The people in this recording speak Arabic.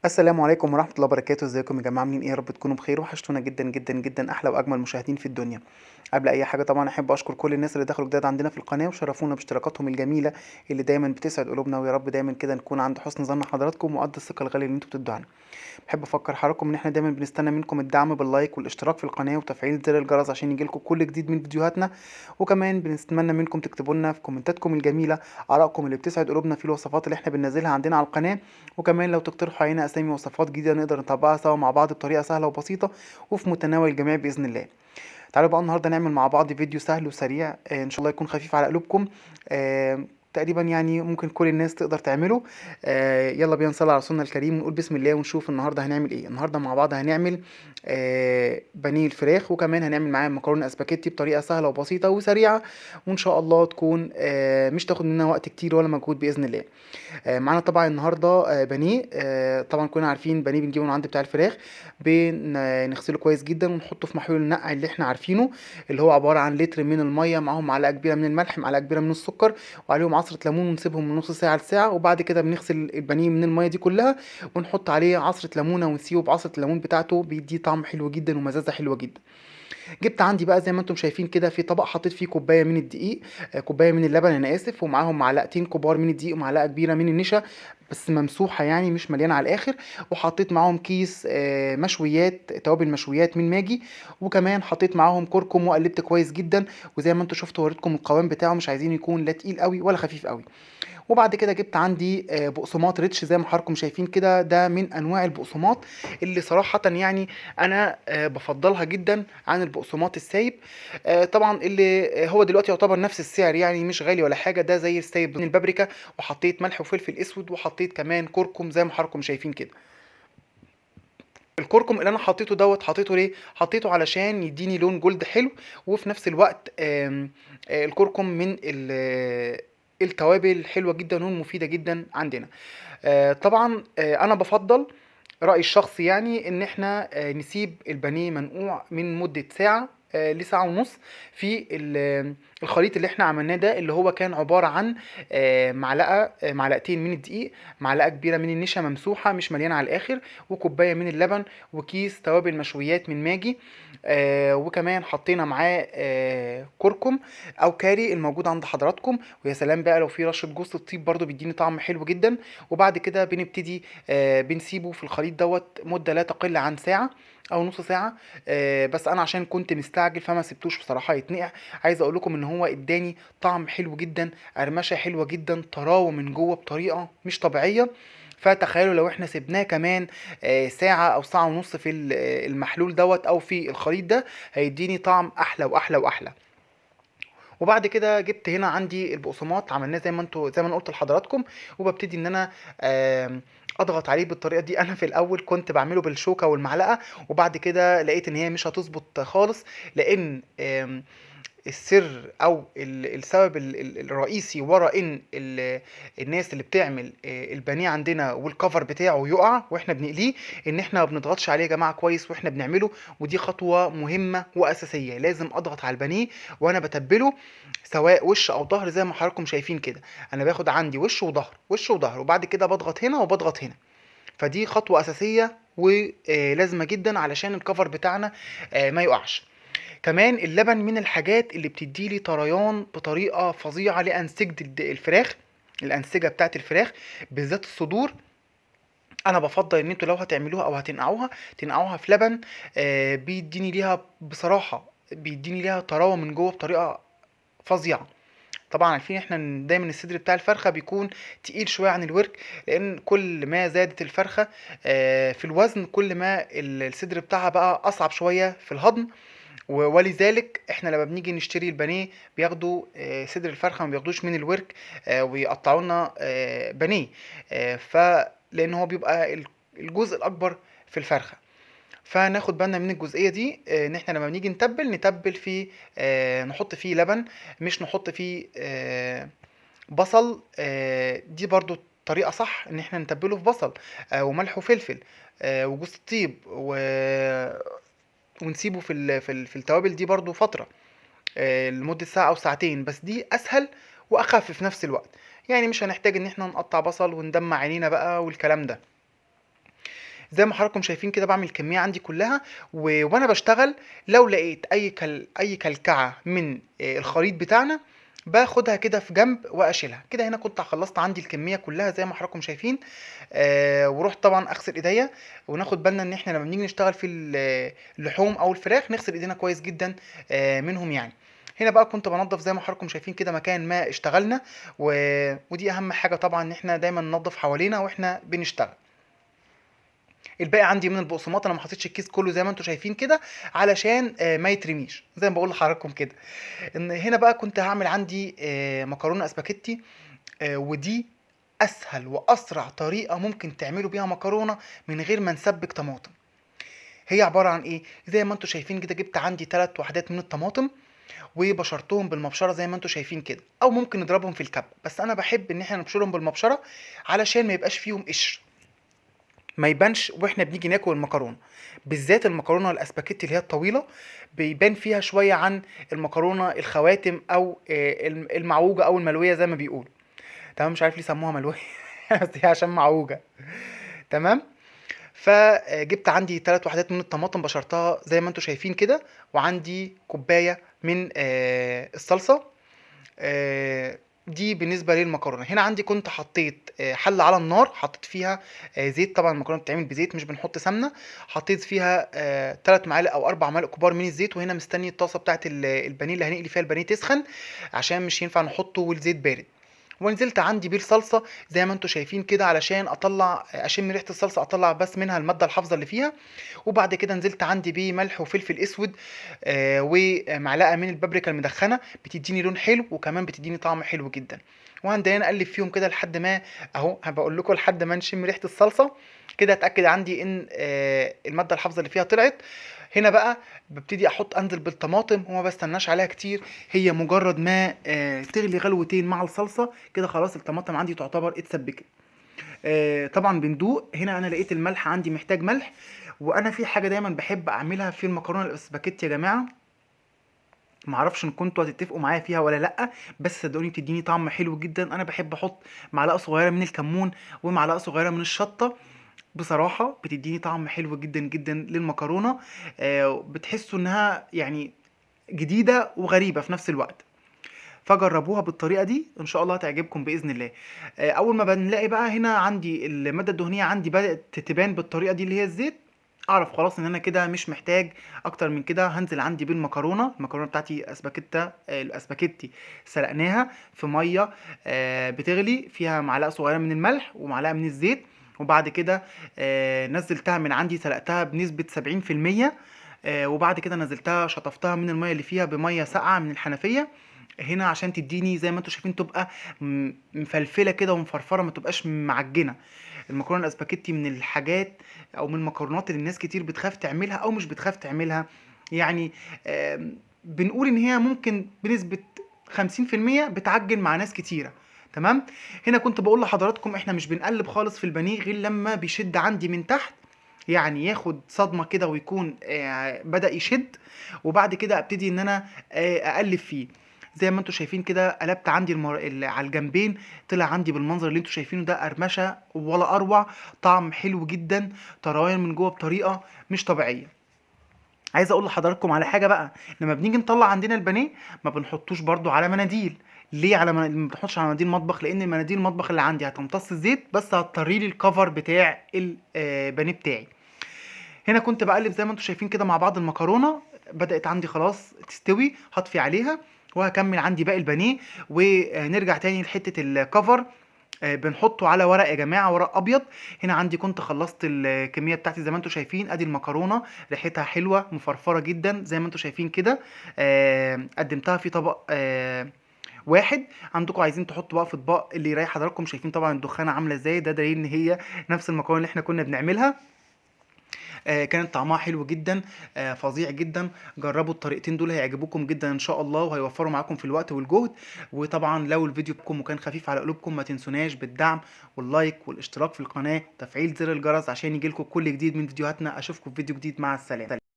السلام عليكم ورحمة الله وبركاته، ازيكم يا جماعة؟ عاملين ايه؟ يا رب تكونوا بخير. وحشتونا جدا جدا جدا، احلى واجمل مشاهدين في الدنيا. قبل اي حاجة طبعا احب اشكر كل الناس اللي دخلوا جداد عندنا في القناة وشرفونا باشتراكاتهم الجميلة اللي دايما بتسعد قلوبنا، ويا رب دايما كده نكون عند حسن ظن حضراتكم وقد الثقة الغالية اللي انتوا بتدوها لنا. بحب افكر حضراتكم ان احنا دايما بنستنى منكم الدعم باللايك والاشتراك في القناه وتفعيل زر الجرس عشان يجيلكم كل جديد من فيديوهاتنا. وكمان بنتمنى منكم تكتبوا لنا في كومنتاتكم الجميله ارائكم اللي بتسعد قلوبنا في الوصفات اللي احنا بننزلها عندنا على القناه. وكمان لو تقترحوا علينا اسامي وصفات جديده نقدر نطبقها سوا مع بعض بطريقه سهله وبسيطه وفي متناول الجميع باذن الله. تعالوا بقى النهارده نعمل مع بعض فيديو سهل وسريع، ان شاء الله يكون خفيف على قلوبكم. تقريبا يعني ممكن كل الناس تقدر تعمله. يلا بينا نصلي على رسولنا الكريم ونقول بسم الله ونشوف النهارده هنعمل ايه. النهارده مع بعض هنعمل بانيه الفراخ، وكمان هنعمل معاه مكرونه اسباجيتي بطريقه سهله وبسيطه وسريعه، وان شاء الله تكون مش تاخد مننا وقت كتير ولا مجهود باذن الله. معانا طبعا النهارده بانيه. طبعا كنا عارفين بانيه بنجيبه من عند بتاع الفراخ، بنغسله كويس جدا ونحطه في محلول النقع اللي احنا عارفينه، اللي هو عباره عن لتر من الميه معاهم معلقه كبيره من الملح، معلقه كبيره من السكر، وعليهم عصره ليمون، ونسيبهم من نص ساعه لساعه. وبعد كده بنغسل البانيه من الميه دي كلها ونحط عليه عصره ليمونه ونسيبه بعصره الليمون بتاعته، بيديه طعم حلو جدا ومزازه حلوه جدا. جبت عندي بقى زي ما انتم شايفين كده في طبق، حطيت فيه كوبايه من الدقيق، كوبايه من اللبن انا اسف، ومعاهم معلقتين كبار من الدقيق ومعلقه كبيره من النشا، بس ممسوحه يعني مش مليانه على الاخر. وحطيت معاهم كيس مشويات، توابل مشويات من ماجي. وكمان حطيت معاهم كركم وقلبت كويس جدا. وزي ما انتم شفتوا وريتكم القوام بتاعه، مش عايزين يكون لا تقيل قوي ولا خفيف قوي. وبعد كده جبت عندي بقسماط ريتش زي ما حضراتكم شايفين كده، ده من انواع البقسماط اللي صراحة يعني انا بفضلها جدا عن البقسماط السايب. طبعا اللي هو دلوقتي يعتبر نفس السعر، يعني مش غالي ولا حاجة، ده زي السايب من البابريكا. وحطيت ملح وفلفل اسود، وحطيت كمان كركم زي ما حضراتكم شايفين كده. الكركم اللي انا حطيته دوت، حطيته ليه؟ حطيته علشان يديني لون جولد حلو. وفي نفس الوقت الكركم من التوابل الحلوه جدا والمفيده جدا عندنا. طبعا انا بفضل رأيي الشخصي يعني ان احنا نسيب البانيه منقوع من مدة ساعة لساعة ونص في الخليط اللي احنا عملناه ده، اللي هو كان عبارة عن معلقتين من الدقيق، معلقة كبيرة من النشا ممسوحة مش مليانة على الآخر، وكوباية من اللبن، وكيس توابل مشويات من ماجي. وكمان حطينا معاه كركم او كاري الموجود عند حضراتكم. ويا سلام بقى لو في رشة جوز الطيب برضو بيديني طعم حلو جدا. وبعد كده بنبتدي بنسيبه في الخليط دوت مدة لا تقل عن ساعة او نص ساعة. بس انا عشان كنت مستعجل فما سبتوش بصراحة يتنقع. عايز اقول لكم ان هو اداني طعم حلو جدا، قرمشة حلوة جدا، طراوة من جوه بطريقة مش طبيعية. فتخيلوا لو احنا سيبناه كمان ساعة او ساعة ونص في المحلول دوت او في الخليط ده، هيديني طعم احلى واحلى واحلى. وبعد كده جبت هنا عندي البقسماط، عملناه زي ما انا قلت لحضراتكم. وببتدي ان انا اضغط عليه بالطريقه دي. انا في الاول كنت بعمله بالشوكه والمعلقه، وبعد كده لقيت ان هي مش هتظبط خالص، لان السر او السبب الرئيسي ورا ان الناس اللي بتعمل البانيه عندنا والكفر بتاعه يقع واحنا بنقليه، ان احنا ما بنضغطش عليه يا جماعه كويس واحنا بنعمله. ودي خطوه مهمه واساسيه، لازم اضغط على البانيه وانا بتبله، سواء وش او ظهر زي ما حضراتكم شايفين كده. انا باخد عندي وش وظهر وش وظهر، وبعد كده بضغط هنا وبضغط هنا. فدي خطوه اساسيه ولازمه جدا علشان الكفر بتاعنا ما يقعش. كمان اللبن من الحاجات اللي بتديلي طريان بطريقه فظيعه لانسجه الفراخ، الانسجه بتاعت الفراخ بالذات الصدور. انا بفضل ان انتوا لو هتعملوها او هتنقعوها تنقعوها في لبن. بيديني ليها بصراحه، بيديني ليها طراوه من جوه بطريقه فظيعه. طبعا عارفين احنا ان دايما الصدر بتاع الفرخه بيكون تقيل شويه عن الورك، لان كل ما زادت الفرخه في الوزن كل ما الصدر بتاعها بقى اصعب شويه في الهضم. ولذلك احنا لما بنيجي نشتري البانيه بياخدوا صدر الفرخه، ما بياخدوش من الورك ويقطعوا لنا بانيه. لان هو بيبقى الجزء الاكبر في الفرخه. فناخد بالنا من الجزئيه دي، ان احنا لما بنيجي نتبل فيه نحط فيه لبن، مش نحط فيه بصل. دي برضو طريقه صح ان احنا نتبله في بصل وملح وفلفل وجوز الطيب ونسيبه في التوابل دي برضو فترة لمدة ساعة أو ساعتين. بس دي أسهل وأخف في نفس الوقت، يعني مش هنحتاج إن احنا نقطع بصل وندمع عينينا بقى والكلام ده. زي ما حضراتكم شايفين كده بعمل الكميه عندي كلها، وانا بشتغل لو لقيت اي كلكعه من الخليط بتاعنا باخدها كده في جنب واشيلها كده. هنا كنت خلصت عندي الكميه كلها زي ما حضراتكم شايفين. ورحت طبعا اغسل ايديا، وناخد بالنا ان احنا لما بنيجي نشتغل في اللحوم او الفراخ نغسل ايدينا كويس جدا منهم يعني. هنا بقى كنت بنضف زي ما حضراتكم شايفين كده مكان ما اشتغلنا، ودي اهم حاجه طبعا ان احنا دايما ننضف حوالينا واحنا بنشتغل. الباقي عندي من البقسماط انا ما حطيتش الكيس كله زي ما انتم شايفين كده علشان ما يترميش زي ما بقول لحضراتكم كده. ان هنا بقى كنت هعمل عندي مكرونه اسباجيتي، ودي اسهل واسرع طريقه ممكن تعملوا بيها مكرونه من غير ما نسبك طماطم. هي عباره عن ايه؟ زي ما انتم شايفين كده جبت عندي 3 وحدات من الطماطم وبشرتهم بالمبشره زي ما انتم شايفين كده، او ممكن نضربهم في الكب، بس انا بحب ان احنا نبشرهم بالمبشره علشان ما يبقاش فيهم قشر، ما يبانش واحنا بنيجي ناكل المكرونه. بالذات المكرونه الاسباجيتي اللي هي الطويله بيبان فيها شويه عن المكرونه الخواتم او المعوجه او الملويه زي ما بيقولوا. تمام، مش عارف ليه سموها ملويه بس هي عشان معوجه. تمام. فجبت عندي 3 وحدات من الطماطم بشرتها زي ما انتم شايفين كده، وعندي كوبايه من الصلصه. دي بالنسبه للمكرونه. هنا عندي كنت حطيت حله على النار، حطيت فيها زيت، طبعا المكرونه بتتعمل بزيت مش بنحط سمنه. حطيت فيها 3 معالق او 4 معالق كبار من الزيت، وهنا مستني الطاسه بتاعه البانيه اللي هنقلي فيها البانيه تسخن عشان مش ينفع نحطه والزيت بارد. ونزلت عندي بيه الصلصه زي ما انتم شايفين كده علشان اطلع اشم ريحه الصلصه، اطلع بس منها الماده الحافظه اللي فيها. وبعد كده نزلت عندي بيه ملح وفلفل اسود ومعلقه من البابريكا المدخنه، بتديني لون حلو وكمان بتديني طعم حلو جدا. وهنبدا نقلب فيهم كده لحد ما اهو هبقول لكم لحد ما نشم ريحه الصلصه كده، اتاكد عندي ان الماده الحافظه اللي فيها طلعت. هنا بقى ببتدي انزل بالطماطم وما بستناش عليها كتير، هي مجرد ما تغلي غلوتين مع الصلصه كده خلاص الطماطم عندي تعتبر اتسبكت. طبعا بندوق. هنا انا لقيت الملح عندي محتاج ملح. وانا في حاجه دايما بحب اعملها في المكرونه الاسباجيتي يا جماعه، معرفش ان كنتوا هتتفقوا معايا فيها ولا لا، بس صدقوني بتديني طعم حلو جدا. انا بحب احط معلقه صغيره من الكمون ومعلقه صغيره من الشطه، بصراحه بتديني طعم حلو جدا جدا للمكرونه. بتحسوا انها يعني جديده وغريبه في نفس الوقت، فجربوها بالطريقه دي ان شاء الله هتعجبكم باذن الله. اول ما بنلاقي بقى هنا عندي الماده الدهنيه عندي بدات تبان بالطريقه دي اللي هي الزيت، اعرف خلاص ان انا كده مش محتاج اكتر من كده. هنزل عندي بالمكرونه، المكرونه بتاعتي الاسباجيتي سلقناها في ميه بتغلي فيها معلقه صغيره من الملح ومعلقه من الزيت. وبعد كده نزلتها من عندي سلقتها بنسبه 70%. وبعد كده نزلتها شطفتها من الميه اللي فيها بميه ساقعه من الحنفيه هنا عشان تديني زي ما انتم شايفين تبقى مفلفله كده ومفرفره، ما تبقاش معجنه. المكرونه الاسباجيتي من الحاجات او من المكرونات اللي الناس كتير بتخاف تعملها او مش بتخاف تعملها يعني. بنقول ان هي ممكن بنسبه 50% بتعجن مع ناس كتيره. تمام. هنا كنت بقول لحضراتكم احنا مش بنقلب خالص في البانيه غير لما بيشد عندي من تحت، يعني ياخد صدمه كده ويكون بدأ يشد، وبعد كده ابتدي ان انا اقلب فيه. زي ما انتم شايفين كده قلبت عندي على الجنبين، طلع عندي بالمنظر اللي انتم شايفينه ده، قرمشه ولا اروع، طعم حلو جدا، طرايا من جوه بطريقه مش طبيعيه. عايز اقول لحضراتكم على حاجه بقى، لما بنيجي نطلع عندنا البانيه ما بنحطوش برضو على مناديل. ليه ما بنحطش على مناديل مطبخ؟ لان المناديل المطبخ اللي عندي هتمتص الزيت بس هتطري لي الكفر بتاع البانيه بتاعي. هنا كنت بقلب زي ما انتم شايفين كده مع بعض، المكرونه بدات عندي خلاص تستوي، هطفي عليها وهكمل عندي باقي البانيه. ونرجع تاني لحته الكفر، بنحطه على ورق يا جماعه، ورق ابيض. هنا عندي كنت خلصت الكميه بتاعتي زي ما انتم شايفين، ادي المكرونه ريحتها حلوه مفرفره جدا زي ما انتم شايفين كده. قدمتها في طبق واحد. عندكم عايزين تحطوا بقى في اطباق اللي يريح حضراتكم. شايفين طبعا الدخانه عامله ازاي، ده دليل ان هي نفس المكرونه اللي احنا كنا بنعملها. كانت طعمها حلو جدا، فظيع جدا. جربوا الطريقتين دول هيعجبوكم جدا ان شاء الله، وهيوفروا معاكم في الوقت والجهد. وطبعا لو الفيديو بكم وكان خفيف على قلوبكم ما تنسوناش بالدعم واللايك والاشتراك في القناة، تفعيل زر الجرس عشان يجيلكم كل جديد من فيديوهاتنا. اشوفكم في فيديو جديد، مع السلامة.